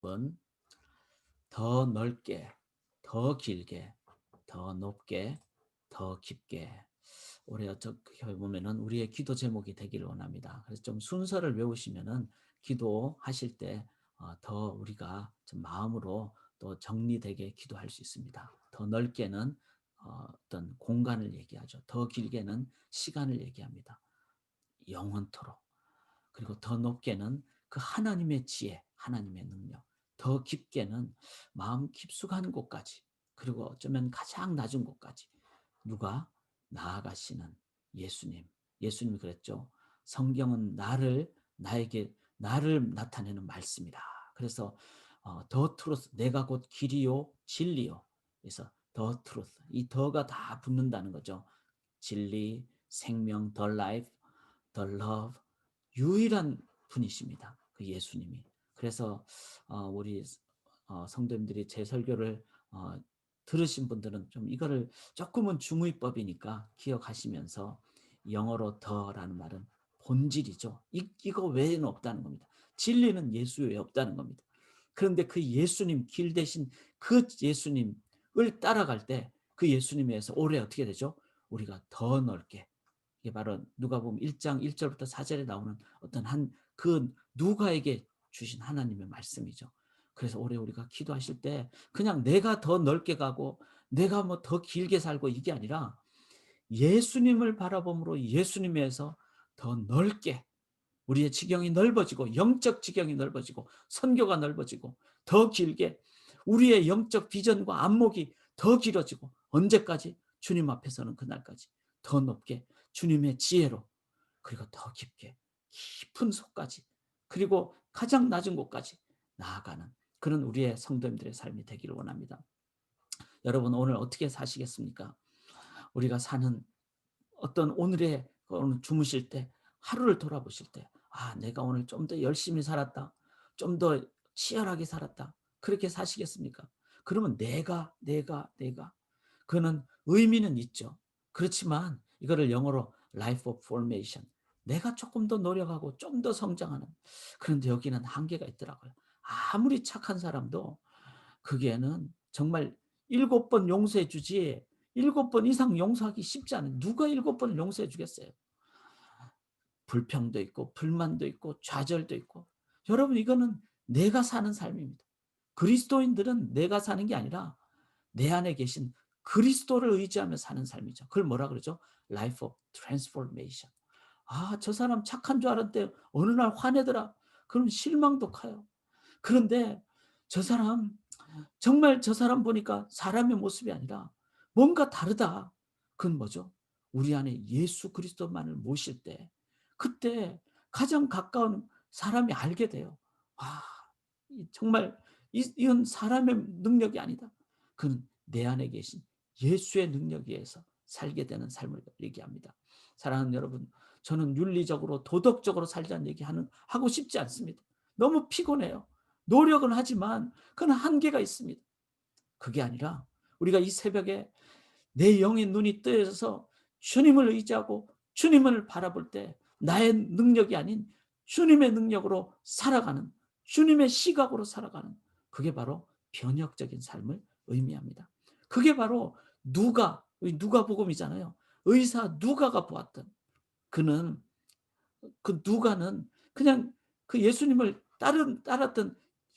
여러분, 더 넓게, 더 길게, 더 높게, 더 깊게. 올해 어떻게 보면은 우리의 기도 제목이 되기를 원합니다. 그래서 좀 순서를 외우시면은 기도하실 때 더 우리가 좀 마음으로 또 정리되게 기도할 수 있습니다. 더 넓게는 어떤 공간을 얘기하죠. 더 길게는 시간을 얘기합니다. 영원토록. 그리고 더 높게는 그 하나님의 지혜, 하나님의 능력. 더 깊게는 마음 깊숙한 곳까지, 그리고 어쩌면 가장 낮은 곳까지 누가 나아가시는 예수님. 예수님이 그랬죠. 성경은 나를 나타내는 말씀이다. 그래서 더 트루스, 내가 곧 길이요 진리요. 그래서 더 트루스, 이 더가 다 붙는다는 거죠. 진리, 생명, the life, the love, 유일한 분이십니다. 그 예수님이. 그래서 우리 성도님들이 제 설교를 들으신 분들은 좀 이거를 조금은 중의법이니까 기억하시면서, 영어로 더라는 말은 본질이죠. 이거 외에는 없다는 겁니다. 진리는 예수 외에 없다는 겁니다. 그런데 그 예수님, 길 대신 그 예수님을 따라갈 때 그 예수님에서 올해 어떻게 되죠? 우리가 더 넓게, 이게 바로 누가복음 1장 1절부터 4절에 나오는 어떤 그 누가에게 주신 하나님의 말씀이죠. 그래서 올해 우리가 기도하실 때 그냥 내가 더 넓게 가고 내가 뭐 더 길게 살고 이게 아니라 예수님을 바라봄으로 예수님에서 더 넓게 우리의 지경이 넓어지고, 영적 지경이 넓어지고, 선교가 넓어지고, 더 길게 우리의 영적 비전과 안목이 더 길어지고, 언제까지? 주님 앞에서는 그날까지 더 높게 주님의 지혜로, 그리고 더 깊게 깊은 속까지, 그리고 가장 낮은 곳까지 나아가는 그런 우리의 성도님들의 삶이 되기를 원합니다. 여러분, 오늘 어떻게 사시겠습니까? 우리가 사는 어떤 오늘 주무실 때, 하루를 돌아보실 때, 내가 오늘 좀 더 열심히 살았다, 좀 더 치열하게 살았다, 그렇게 사시겠습니까? 그러면 내가 그는 의미는 있죠. 그렇지만 이거를 영어로 life of formation, 내가 조금 더 노력하고 좀 더 성장하는. 그런데 여기는 한계가 있더라고요. 아무리 착한 사람도 그게는 정말 7번 용서해 주지 7번 이상 용서하기 쉽지 않아요. 누가 7번을 용서해 주겠어요? 불평도 있고 불만도 있고 좌절도 있고. 여러분, 이거는 내가 사는 삶입니다. 그리스도인들은 내가 사는 게 아니라 내 안에 계신 그리스도를 의지하며 사는 삶이죠. 그걸 뭐라 그러죠? Life of transformation. 저 사람 착한 줄 알았는데 어느 날 화내더라. 그럼 실망도 커요. 그런데 저 사람, 정말 저 사람 보니까 사람의 모습이 아니라 뭔가 다르다. 그건 뭐죠? 우리 안에 예수 그리스도만을 모실 때, 그때 가장 가까운 사람이 알게 돼요. 아, 정말 이건 사람의 능력이 아니다. 그는 내 안에 계신 예수의 능력에 의해서 살게 되는 삶을 얘기합니다. 사랑하는 여러분, 저는 윤리적으로 도덕적으로 살자는 하고 싶지 않습니다. 너무 피곤해요. 노력은 하지만 그건 한계가 있습니다. 그게 아니라 우리가 이 새벽에 내 영의 눈이 뜨여서 주님을 의지하고 주님을 바라볼 때 나의 능력이 아닌 주님의 능력으로 살아가는, 주님의 시각으로 살아가는, 그게 바로 변혁적인 삶을 의미합니다. 그게 바로 누가복음이잖아요. 의사 누가가 보았던, 그는 그 누가는 그냥 그 예수님을 따랐던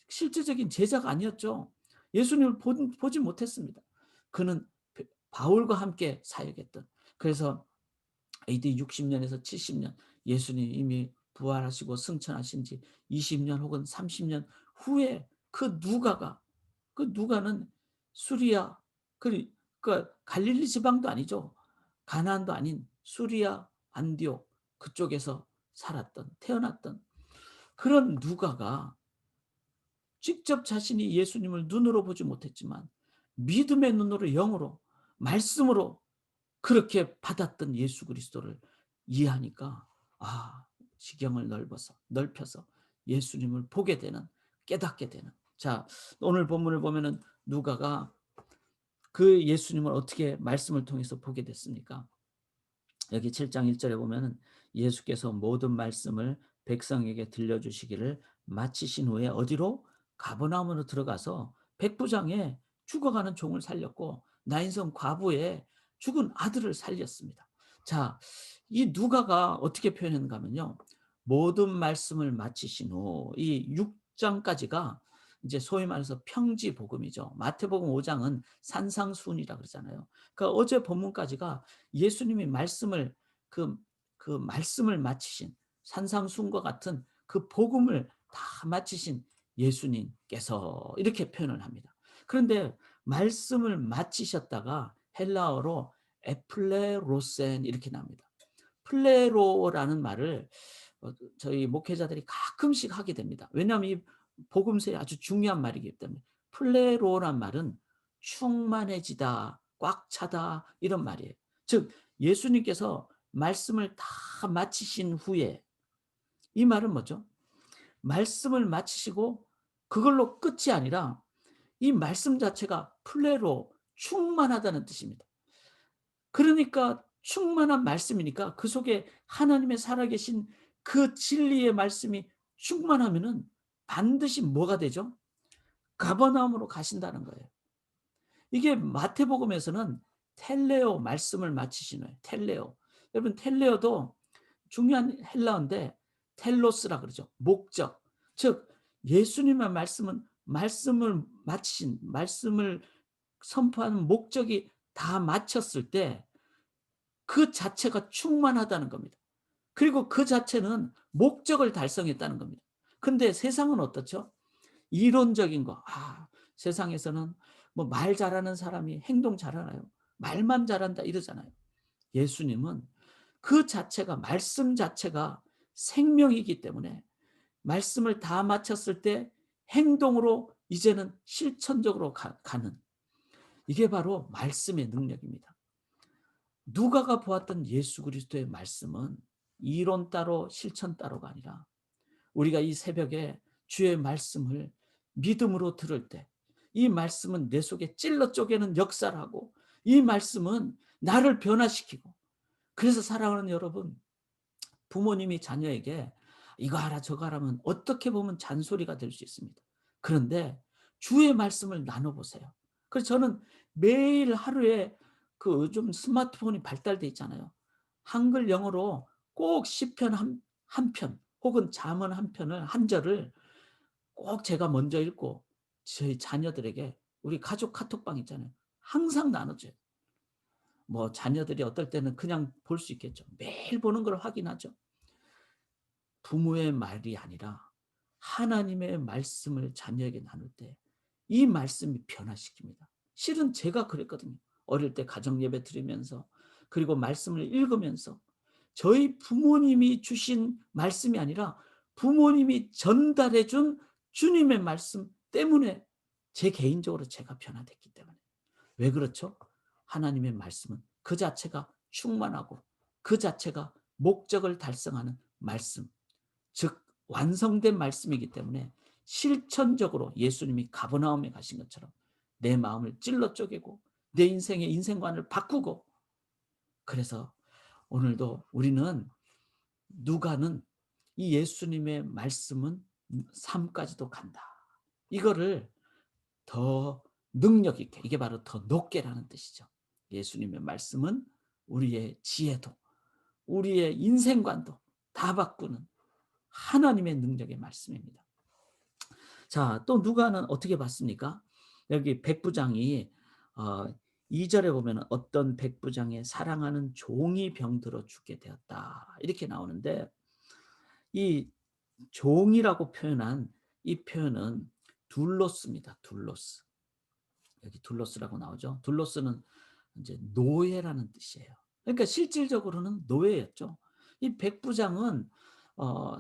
실제적인 제자가 아니었죠. 예수님을 보지 못했습니다. 그는 바울과 함께 사역했던, 그래서 AD 60년에서 70년, 예수님이 이미 부활하시고 승천하신 지 20년 혹은 30년 후에 그 누가는 수리아, 그 갈릴리 지방도 아니죠. 가나안도 아닌 수리아 안디옥 그쪽에서 태어났던 그런 누가가 직접 자신이 예수님을 눈으로 보지 못했지만 믿음의 눈으로, 영으로, 말씀으로 그렇게 받았던 예수 그리스도를 이해하니까 지경을 넓혀서 예수님을 보게 되는, 깨닫게 되는. 자, 오늘 본문을 보면은 누가가 그 예수님을 어떻게 말씀을 통해서 보게 됐습니까? 여기 7장 1절에 보면은 예수께서 모든 말씀을 백성에게 들려주시기를 마치신 후에 어디로? 가버나움으로 들어가서 백부장의 죽어가는 종을 살렸고 나인성 과부의 죽은 아들을 살렸습니다. 자, 이 누가가 어떻게 표현했는가 하면요. 모든 말씀을 마치신 후 이 6장까지가 이제 소위 말해서 평지 복음이죠. 마태복음 5장은 산상수훈이라 그러잖아요. 그러니까 어제 본문까지가 예수님이 말씀을 그, 그 말씀을 마치신 산상수훈과 같은 그 복음을 다 마치신 예수님께서 이렇게 표현을 합니다. 그런데 말씀을 마치셨다가 헬라어로 에플레로센 이렇게 나옵니다. 플레로라는 말을 저희 목회자들이 가끔씩 하게 됩니다. 왜냐하면 이 복음서에 아주 중요한 말이기 때문에. 플레로란 말은 충만해지다, 꽉 차다 이런 말이에요. 즉 예수님께서 말씀을 다 마치신 후에 이 말은 뭐죠? 말씀을 마치시고 그걸로 끝이 아니라 이 말씀 자체가 플레로 충만하다는 뜻입니다. 그러니까 충만한 말씀이니까 그 속에 하나님의 살아계신 그 진리의 말씀이 충만하면은 반드시 뭐가 되죠? 가버나움으로 가신다는 거예요. 이게 마태복음에서는 텔레오 말씀을 마치신 후에 텔레오. 여러분 텔레오도 중요한 헬라어인데 텔로스라 그러죠. 목적. 즉 예수님의 말씀은 말씀을 마치신 말씀을 선포하는 목적이 다 마쳤을 때 그 자체가 충만하다는 겁니다. 그리고 그 자체는 목적을 달성했다는 겁니다. 근데 세상은 어떻죠? 이론적인 거. 세상에서는 뭐 말 잘하는 사람이 행동 잘하나요? 말만 잘한다 이러잖아요. 예수님은 그 자체가 말씀 자체가 생명이기 때문에 말씀을 다 마쳤을 때 행동으로 이제는 실천적으로 가는 이게 바로 말씀의 능력입니다. 누가가 보았던 예수 그리스도의 말씀은 이론 따로 실천 따로가 아니라 우리가 이 새벽에 주의 말씀을 믿음으로 들을 때 이 말씀은 내 속에 찔러 쪼개는 역사를 하고 이 말씀은 나를 변화시키고 그래서 사랑하는 여러분 부모님이 자녀에게 이거 하라 저거 하라면 어떻게 보면 잔소리가 될 수 있습니다. 그런데 주의 말씀을 나눠보세요. 그래서 저는 매일 하루에 그 요즘 스마트폰이 발달돼 있잖아요. 한글 영어로 꼭 시편 한 편 혹은 잠언 한 편을 한 절을 꼭 제가 먼저 읽고 저희 자녀들에게 우리 가족 카톡방 있잖아요. 항상 나눠줘요. 뭐 자녀들이 어떨 때는 그냥 볼 수 있겠죠. 매일 보는 걸 확인하죠. 부모의 말이 아니라 하나님의 말씀을 자녀에게 나눌 때 이 말씀이 변화시킵니다. 실은 제가 그랬거든요. 어릴 때 가정 예배 드리면서 그리고 말씀을 읽으면서 저희 부모님이 주신 말씀이 아니라 부모님이 전달해 준 주님의 말씀 때문에 제 개인적으로 제가 변화됐기 때문에. 왜 그렇죠? 하나님의 말씀은 그 자체가 충만하고 그 자체가 목적을 달성하는 말씀. 즉 완성된 말씀이기 때문에 실천적으로 예수님이 가버나움에 가신 것처럼 내 마음을 찔러 쪼개고 내 인생의 인생관을 바꾸고 그래서 오늘도 우리는 누가는 이 예수님의 말씀은 삶까지도 간다. 이거를 더 능력 있게 이게 바로 더 높게라는 뜻이죠. 예수님의 말씀은 우리의 지혜도 우리의 인생관도 다 바꾸는 하나님의 능력의 말씀입니다. 자, 또 누가는 어떻게 봤습니까? 여기 백부장이 2절에 보면 어떤 백부장의 사랑하는 종이 병들어 죽게 되었다. 이렇게 나오는데 이 종이라고 표현한 이 표현은 둘로스입니다. 둘로스. 여기 둘로스라고 나오죠. 둘로스는 이제 노예라는 뜻이에요. 그러니까 실질적으로는 노예였죠. 이 백부장은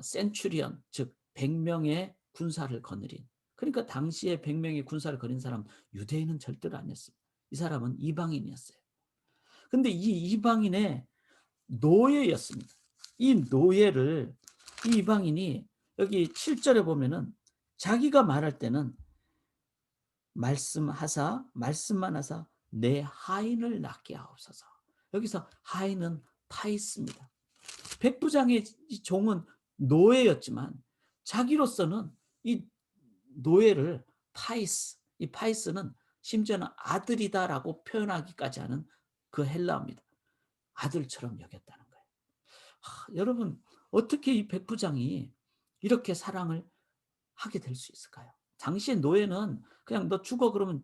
센츄리언 즉 100명의 군사를 거느린 그러니까 당시에 100명의 군사를 거린 사람 유대인은 절대로 아니었습니다. 이 사람은 이방인이었어요. 근데 이 이방인의 노예였습니다. 이 노예를 이 이방인이 여기 7절에 보면은 자기가 말할 때는 말씀만 하사 내 하인을 낫게 하옵소서. 여기서 하인은 타이스입니다. 백부장의 이 종은 노예였지만 자기로서는 이 노예를 파이스, 이 파이스는 심지어는 아들이다라고 표현하기까지 하는 그 헬라어입니다. 아들처럼 여겼다는 거예요. 여러분, 어떻게 이 백부장이 이렇게 사랑을 하게 될 수 있을까요? 당시의 노예는 그냥 "너 죽어." 그러면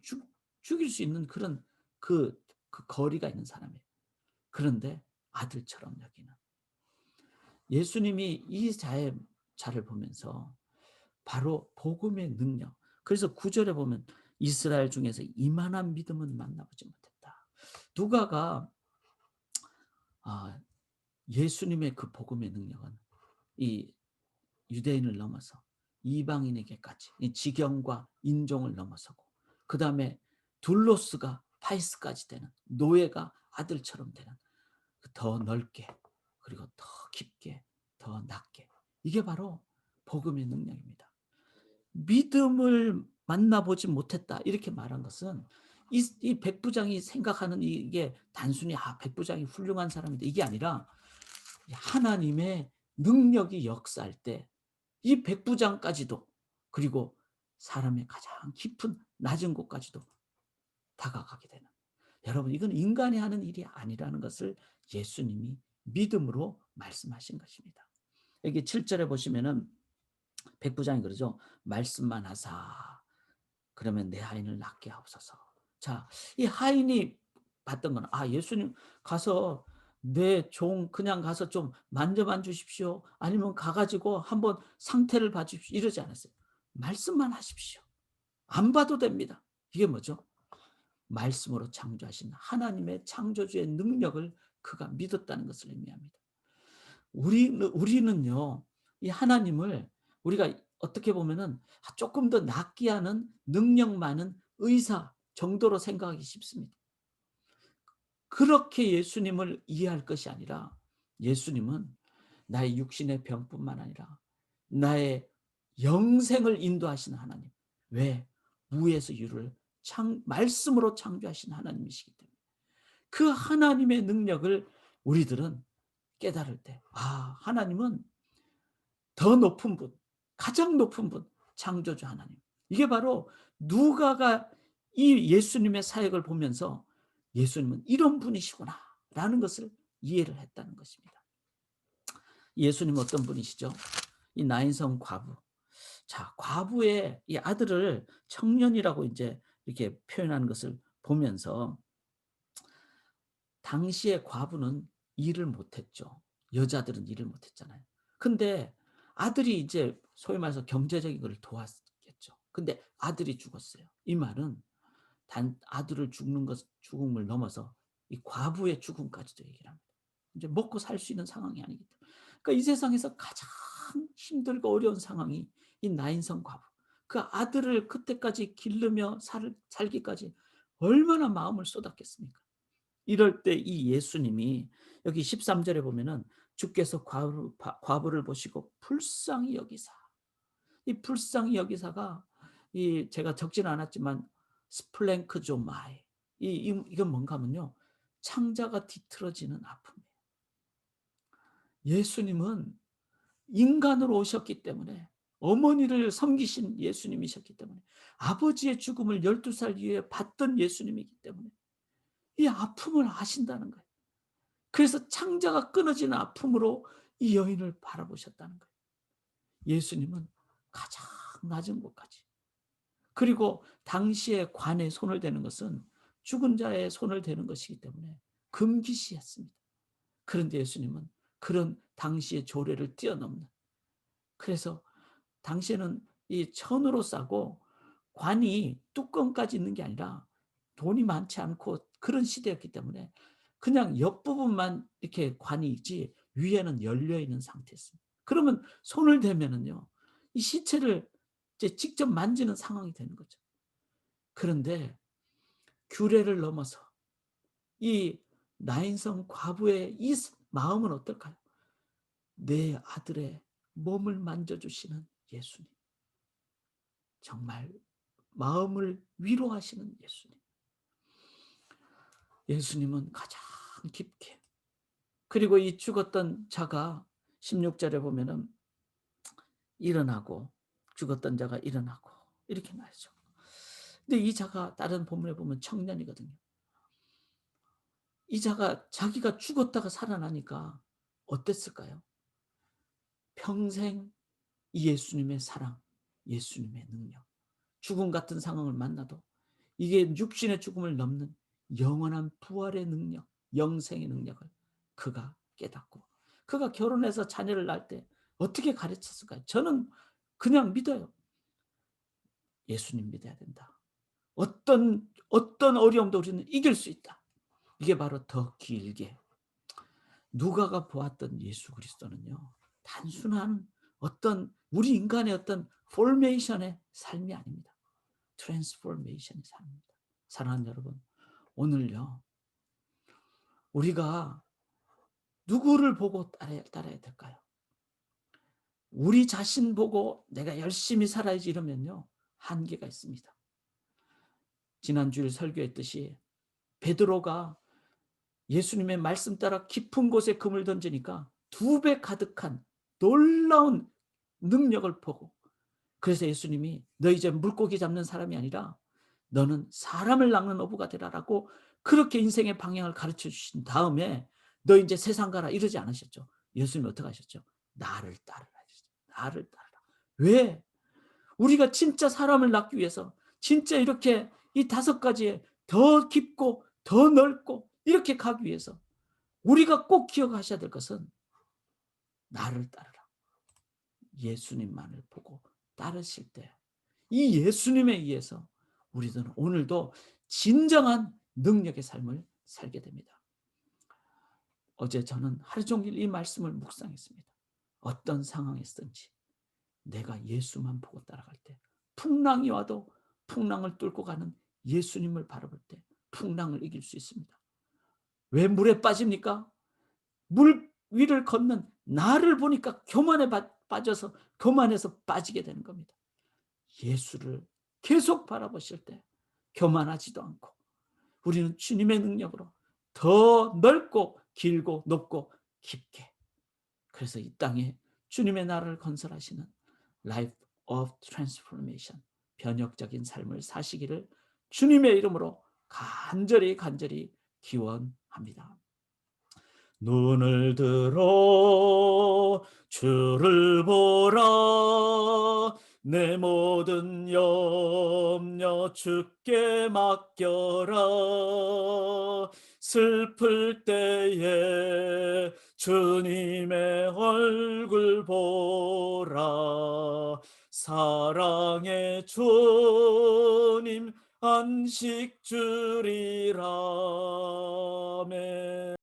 죽일 수 있는 그런 그 거리가 있는 사람이에요. 그런데 아들처럼 여기는, 예수님이 이 자를 보면서 바로 복음의 능력, 그래서 9 절에 보면 "이스라엘 중에서 이만한 믿음은 만나보지 못했다." 누가가 아 예수님의 그 복음의 능력은 이 유대인을 넘어서 이방인에게까지, 이 지경과 인종을 넘어서고, 그다음에 둘로스가 파이스까지 되는, 노예가 아들처럼 되는, 더 넓게, 그리고 더 깊게, 더 낮게, 이게 바로 복음의 능력입니다. 믿음을 만나보지 못했다 이렇게 말한 것은 이 백부장이 생각하는 이게 단순히 '아 백부장이 훌륭한 사람이다.' 이게 아니라 하나님의 능력이 역사할 때 이 백부장까지도, 그리고 사람의 가장 깊은 낮은 곳까지도 다가가게 되는, 여러분 이건 인간이 하는 일이 아니라는 것을 예수님이 믿음으로 말씀하신 것입니다. 여기 7 절에 보시면은 백부장이 그러죠. "말씀만 하사 그러면 내 하인을 낫게 하옵소서." 자, 이 하인이 봤던 거는 예수님 가서 "내 종 그냥 가서 좀 만져만 주십시오." 아니면 "가 가지고 한번 상태를 봐 주십시오." 이러지 않았어요. "말씀만 하십시오. 안 봐도 됩니다." 이게 뭐죠? 말씀으로 창조하신 하나님의 창조주의 능력을 그가 믿었다는 것을 의미합니다. 우리는요, 이 하나님을 우리가 어떻게 보면은 조금 더 낫게 하는 능력 많은 의사 정도로 생각하기 쉽습니다. 그렇게 예수님을 이해할 것이 아니라, 예수님은 나의 육신의 병뿐만 아니라 나의 영생을 인도하시는 하나님. 왜? 무에서 유를 말씀으로 창조하신 하나님이시기 때문에 그 하나님의 능력을 우리들은 깨달을 때, 하나님은 더 높은 분, 가장 높은 분, 창조주 하나님. 이게 바로 누가가 이 예수님의 사역을 보면서 '예수님은 이런 분이시구나.'라는 것을 이해를 했다는 것입니다. 예수님은 어떤 분이시죠? 이 나인성 과부. 자, 과부의 이 아들을 청년이라고 인제 이렇게 표현하는 것을 보면서, 당시의 과부는 일을 못 했죠. 여자들은 일을 못 했잖아요. 근데 아들이 이제 소위 말해서 경제적인 걸 도왔겠죠. 근데 아들이 죽었어요. 이 말은 단 아들을 죽음을 넘어서 이 과부의 죽음까지도 얘기를 합니다. 이제 먹고 살 수 있는 상황이 아니기 때문에. 그러니까 이 세상에서 가장 힘들고 어려운 상황이 이 나인성 과부. 그 아들을 그때까지 기르며 살기까지 얼마나 마음을 쏟았겠습니까? 이럴 때 이 예수님이 여기 13 절에 보면은 주께서 과부를 보시고 불쌍히 여기사, 이 불쌍히 여기사가 이 제가 적지는 않았지만 스플랭크조마이, 이건 뭔가 하면요, 창자가 뒤틀어지는 아픔이에요. 예수님은 인간으로 오셨기 때문에, 어머니를 섬기신 예수님이셨기 때문에, 아버지의 죽음을 12살 이후에 받던 예수님이기 때문에 이 아픔을 아신다는 거예요. 그래서 창자가 끊어지는 아픔으로 이 여인을 바라보셨다는 거예요. 예수님은 가장 낮은 곳까지. 그리고 당시에 관에 손을 대는 것은 죽은 자의 손을 대는 것이기 때문에 금기시했습니다. 그런데 예수님은 그런 당시의 조례를 뛰어넘는, 그래서 당시에는 이 천으로 싸고 관이 뚜껑까지 있는 게 아니라 돈이 많지 않고 그런 시대였기 때문에 그냥 옆부분만 이렇게 관이 있지 위에는 열려 있는 상태였습니다. 그러면 손을 대면은요, 이 시체를 이제 직접 만지는 상황이 되는 거죠. 그런데 규례를 넘어서 이 나인성 과부의 이 마음은 어떨까요? 내 아들의 몸을 만져주시는 예수님. 정말 마음을 위로하시는 예수님. 예수님은 가장 깊게, 그리고 이 죽었던 자가 16절에 보면은 일어나고, 죽었던 자가 일어나고 이렇게 말이죠. 근데 이 자가 다른 본문에 보면 청년이거든요. 이 자가 자기가 죽었다가 살아나니까 어땠을까요? 평생 이 예수님의 사랑, 예수님의 능력, 죽음 같은 상황을 만나도 이게 육신의 죽음을 넘는 영원한 부활의 능력, 영생의 능력을 그가 깨닫고 그가 결혼해서 자녀를 낳을 때 어떻게 가르쳤을까요? 저는 그냥 믿어요. 예수님 믿어야 된다. 어떤 어려움도 우리는 이길 수 있다. 이게 바로 더 길게 누가가 보았던 예수 그리스도는요. 단순한 어떤 우리 인간의 어떤 포메이션의 삶이 아닙니다. 트랜스포메이션의 삶입니다. 사랑하는 여러분, 오늘요. 우리가 누구를 보고 따라야 될까요? 우리 자신 보고 내가 열심히 살아야지 이러면요. 한계가 있습니다. 지난주일 설교했듯이 베드로가 예수님의 말씀 따라 깊은 곳에 금을 던지니까 2배 가득한 놀라운 능력을 보고 그래서 예수님이 너 이제 물고기 잡는 사람이 아니라 너는 사람을 낚는 어부가 되라라고 그렇게 인생의 방향을 가르쳐 주신 다음에 너 이제 세상 가라 이러지 않으셨죠. 예수님이 어떻게 하셨죠? 나를 따르라 하셨죠. 나를 따르라. 왜? 우리가 진짜 사람을 낚기 위해서 진짜 이렇게 이 5가지에 더 깊고 더 넓고 이렇게 가기 위해서 우리가 꼭 기억하셔야 될 것은 나를 따르라. 예수님만을 보고 따르실 때 이 예수님에 의해서 우리들은 오늘도 진정한 능력의 삶을 살게 됩니다. 어제 저는 하루 종일 이 말씀을 묵상했습니다. 어떤 상황이든지 내가 예수만 보고 따라갈 때 풍랑이 와도 풍랑을 뚫고 가는 예수님을 바라볼 때 풍랑을 이길 수 있습니다. 왜 물에 빠집니까? 물 위를 걷는 나를 보니까 교만에 빠져서 교만해서 빠지게 되는 겁니다. 예수를 계속 바라보실 때 교만하지도 않고 우리는 주님의 능력으로 더 넓고 길고 높고 깊게 그래서 이 땅에 주님의 나라를 건설하시는 Life of Transformation 변혁적인 삶을 사시기를 주님의 이름으로 간절히 기원합니다. 눈을 들어 주를 보라 내 모든 염려 주께 맡겨라 슬플 때에 주님의 얼굴 보라 사랑의 주님 안식 주리라. 아멘.